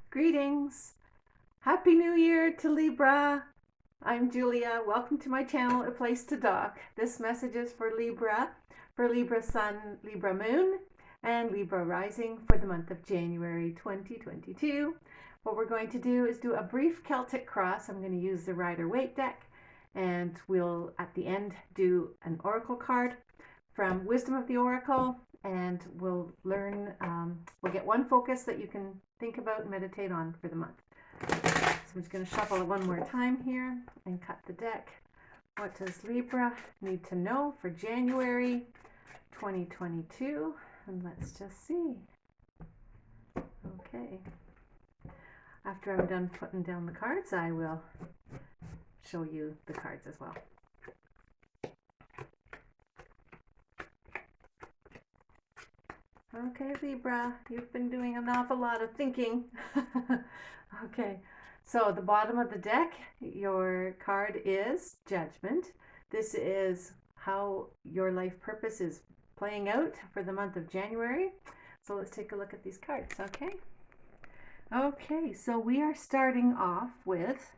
Greetings! Happy New Year to Libra! I'm Julia. Welcome to my channel, A Place to Dock. This message is for Libra Sun, Libra Moon, and Libra Rising for the month of January 2022. What we're going to do is do a brief Celtic Cross. I'm going to use the Rider-Waite deck, and we'll, at the end, do an Oracle card from Wisdom of the Oracle, and we'll learn, we'll get one focus that you can think about and meditate on for the month. So I'm just going to shuffle it one more time here and cut the deck. What does Libra need to know for January 2022? And let's just see. Okay. After I'm done putting down the cards, I will show you the cards as well. Okay, Libra, you've been doing an awful lot of thinking. Okay, so the bottom of the deck, your card is Judgment. This is how your life purpose is playing out for the month of January. So let's take a look at these cards, okay? Okay, so we are starting off with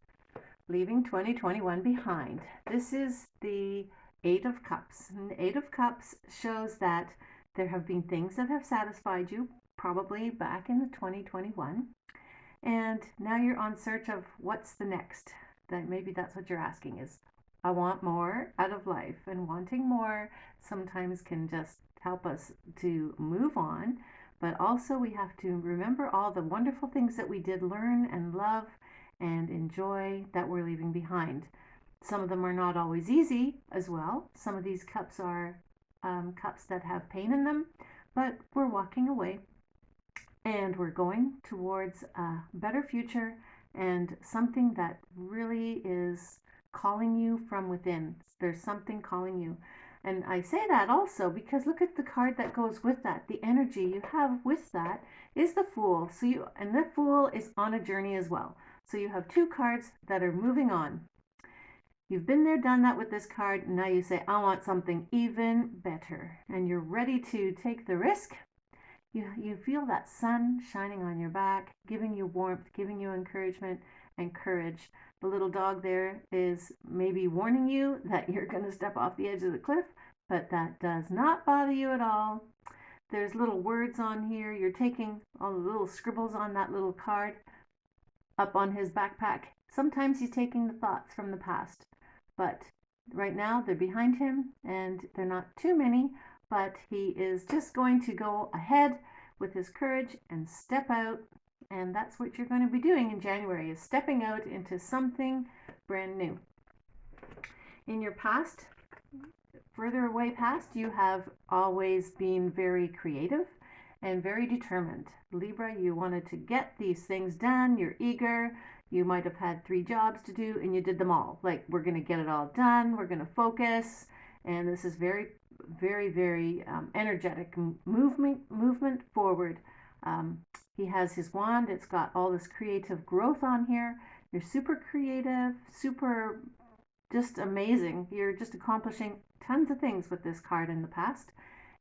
leaving 2021 behind. This is the Eight of Cups. And the Eight of Cups shows that there have been things that have satisfied you, probably back in the 2021. And now you're on search of what's the next. That maybe that's what you're asking is, I want more out of life. And wanting more sometimes can just help us to move on. But also we have to remember all the wonderful things that we did learn and love and enjoy that we're leaving behind. Some of them are not always easy as well. Some of these cups are cups that have pain in them, but we're walking away and we're going towards a better future and something that really is calling you from within. There's something calling you. And I say that also because look at the card that goes with that. The energy you have with that is the Fool. And the Fool is on a journey as well. So you have two cards that are moving on. You've been there, done that with this card, and now you say, I want something even better. And you're ready to take the risk. You feel that sun shining on your back, giving you warmth, giving you encouragement and courage. The little dog there is maybe warning you that you're going to step off the edge of the cliff, but that does not bother you at all. There's little words on here. You're taking all the little scribbles on that little card up on his backpack. Sometimes he's taking the thoughts from the past. But right now they're behind him and they're not too many, but he is just going to go ahead with his courage and step out. And that's what you're going to be doing in January, is stepping out into something brand new. In your past, further away past, you have always been very creative and very determined. Libra, you wanted to get these things done. You're eager. You might have had 3 jobs to do and you did them all. Like, we're going to get it all done. We're going to focus. And this is very, very, very energetic movement forward. He has his wand. It's got all this creative growth on here. You're super creative, super just amazing. You're just accomplishing tons of things with this card in the past.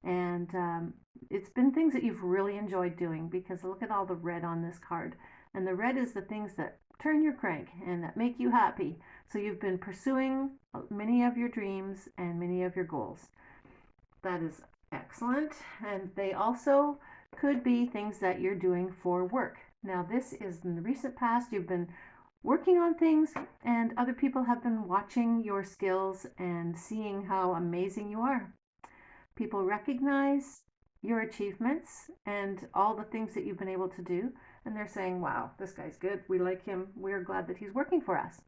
And it's been things that you've really enjoyed doing, because look at all the red on this card. And the red is the things that turn your crank and that make you happy. So you've been pursuing many of your dreams and many of your goals. That is excellent. And they also could be things that you're doing for work. Now this is in the recent past. You've been working on things and other people have been watching your skills and seeing how amazing you are. People recognize your achievements and all the things that you've been able to do. And they're saying, wow, this guy's good. We like him. We're glad that he's working for us.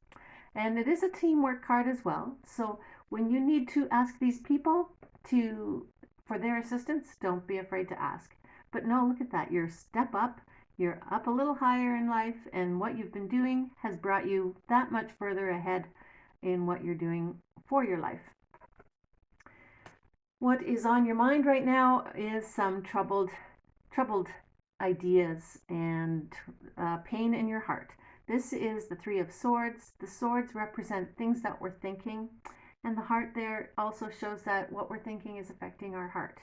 And it is a teamwork card as well. So when you need to ask these people for their assistance, don't be afraid to ask. But no, look at that. You're step up. You're up a little higher in life. And what you've been doing has brought you that much further ahead in what you're doing for your life. What is on your mind right now is some troubled ideas and pain in your heart. This is the 3 of Swords. The swords represent things that we're thinking, and the heart there also shows that what we're thinking is affecting our heart.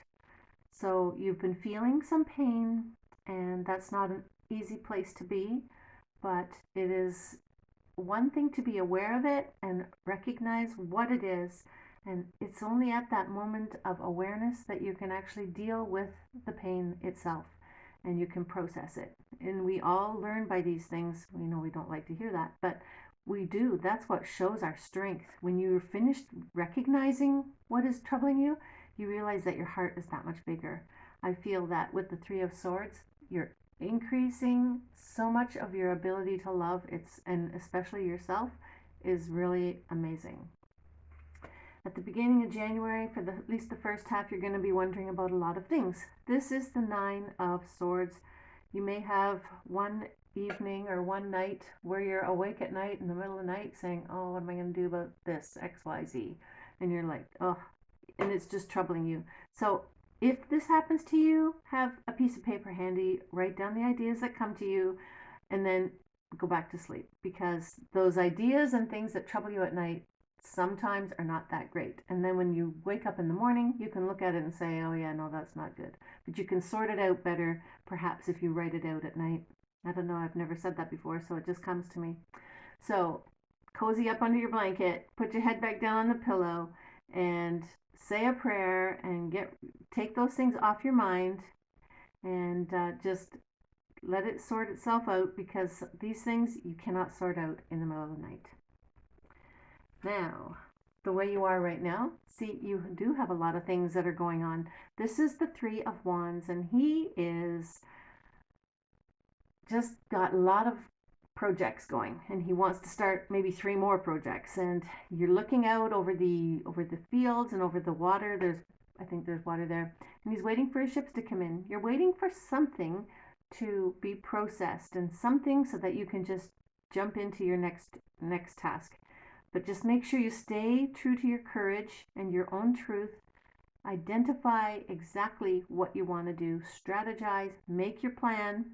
So you've been feeling some pain, and that's not easy place to be, but it is one thing to be aware of it and recognize what it is. And it's only at that moment of awareness that you can actually deal with the pain itself and you can process it. And we all learn by these things. We know we don't like to hear that, but we do. That's what shows our strength. When you're finished recognizing what is troubling you, you realize that your heart is that much bigger. I feel that with the Three of Swords, you're increasing so much of your ability to love, and especially yourself, is really amazing. At the beginning of January, for at least the first half, you're going to be wondering about a lot of things. This is the Nine of Swords. You may have one evening or one night where you're awake at night in the middle of the night saying, oh, what am I going to do about this XYZ? And you're like, oh, and it's just troubling you. So if this happens to you, have a piece of paper handy, write down the ideas that come to you, and then go back to sleep, because those ideas and things that trouble you at night sometimes are not that great. And then when you wake up in the morning, you can look at it and say, oh yeah, no, that's not good. But you can sort it out better, perhaps, if you write it out at night. I don't know, I've never said that before, so it just comes to me. So cozy up under your blanket, put your head back down on the pillow, and say a prayer and take those things off your mind, and just let it sort itself out, because these things you cannot sort out in the middle of the night. Now, the way you are right now, see, you do have a lot of things that are going on. This is the Three of Wands, and he is just got a lot of projects going, and he wants to start maybe 3 more projects. And you're looking out over the fields and over the water. I think there's water there, and he's waiting for his ships to come in. You're waiting for something to be processed, and something so that you can just jump into your next task. But just make sure you stay true to your courage and your own truth. Identify exactly what you want to do. Strategize, make your plan,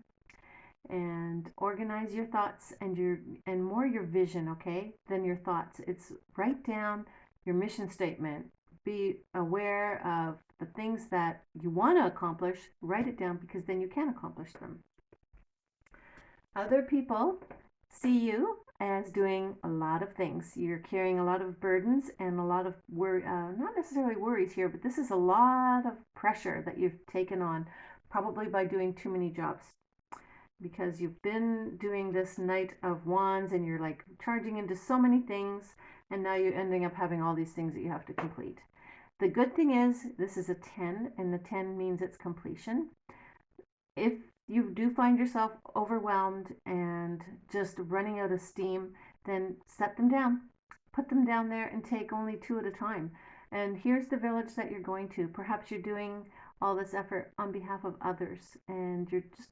and organize your thoughts and more your vision, okay, than your thoughts. It's write down your mission statement. Be aware of the things that you want to accomplish. Write it down, because then you can accomplish them. Other people see you as doing a lot of things. You're carrying a lot of burdens and a lot of not necessarily worries here, but this is a lot of pressure that you've taken on, probably by doing too many jobs, because you've been doing this Knight of Wands and you're like charging into so many things, and now you're ending up having all these things that you have to complete. The good thing is this is a 10, and the 10 means it's completion. If you do find yourself overwhelmed and just running out of steam, then set them down. Put them down there and take only 2 at a time. And here's the village that you're going to. Perhaps you're doing all this effort on behalf of others, and you're just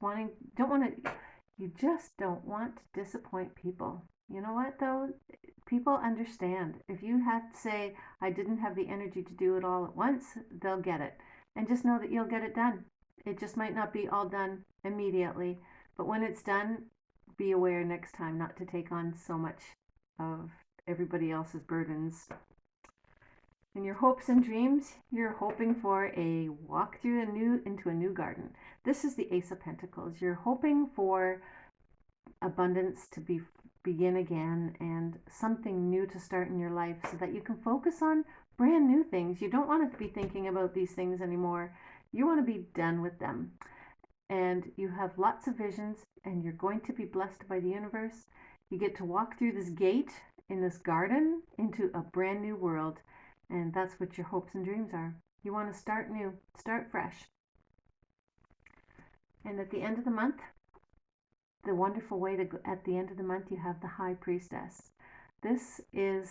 you just don't want to disappoint people. You know what though? People understand. If you have to say, I didn't have the energy to do it all at once, they'll get it. And just know that you'll get it done. It just might not be all done immediately, but when it's done, be aware next time not to take on so much of everybody else's burdens. In your hopes and dreams, you're hoping for a walk into a new garden. This is the Ace of Pentacles. You're hoping for abundance to begin again, and something new to start in your life, so that you can focus on brand new things. You don't want to be thinking about these things anymore. You want to be done with them. And you have lots of visions, and you're going to be blessed by the universe. You get to walk through this gate in this garden into a brand new world. And that's what your hopes and dreams are. You want to start new, start fresh. And at the end of the month, the wonderful way to go, at the end of the month, you have the High Priestess. This is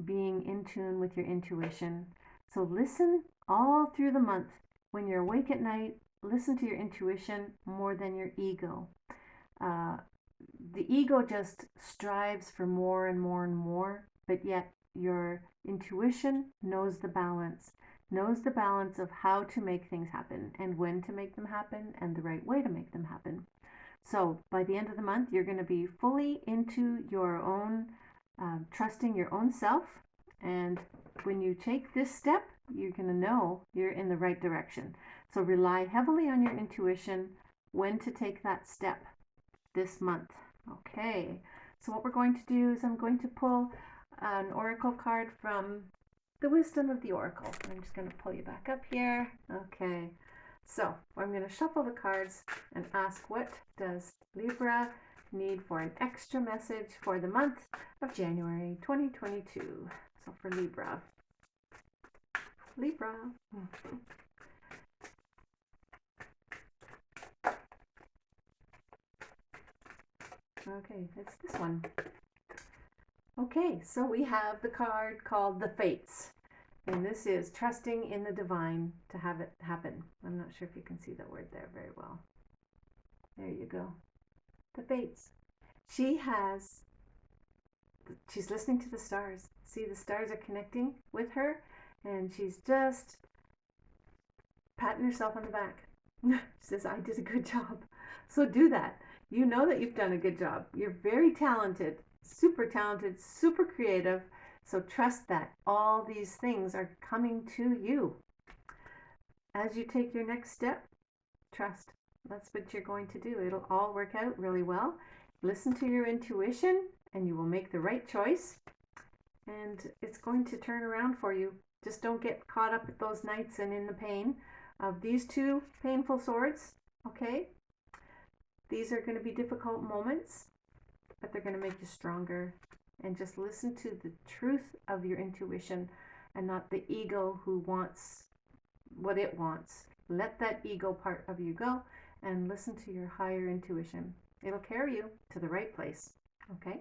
being in tune with your intuition. So listen all through the month. When you're awake at night, listen to your intuition more than your ego. The ego just strives for more and more and more, but yet your intuition knows the balance of how to make things happen, and when to make them happen, and the right way to make them happen. So by the end of the month, you're going to be fully into your own, trusting your own self. And when you take this step, you're going to know you're in the right direction. So rely heavily on your intuition when to take that step. this month. Okay, so what we're going to do is I'm going to pull an oracle card from the Wisdom of the Oracle. I'm just going to pull you back up here. Okay, so I'm going to shuffle the cards and ask, what does Libra need for an extra message for the month of January 2022? So for Libra. Okay, it's this one. Okay, so we have the card called the Fates. And this is trusting in the divine to have it happen. I'm not sure if you can see that word there very well. There you go. The Fates. She's listening to the stars. See, the stars are connecting with her, and she's just patting herself on the back. She says, I did a good job. So do that. You know that you've done a good job. You're very talented, super creative. So trust that all these things are coming to you. As you take your next step, trust. That's what you're going to do. It'll all work out really well. Listen to your intuition and you will make the right choice. And it's going to turn around for you. Just don't get caught up at those nights and in the pain of these two painful swords, okay? These are going to be difficult moments, but they're going to make you stronger. And just listen to the truth of your intuition and not the ego who wants what it wants. Let that ego part of you go and listen to your higher intuition. It'll carry you to the right place, okay?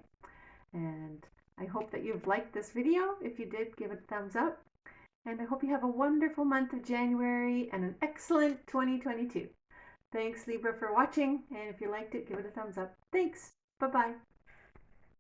And I hope that you've liked this video. If you did, give it a thumbs up. And I hope you have a wonderful month of January and an excellent 2022. Thanks, Libra, for watching. And if you liked it, give it a thumbs up. Thanks. Bye-bye.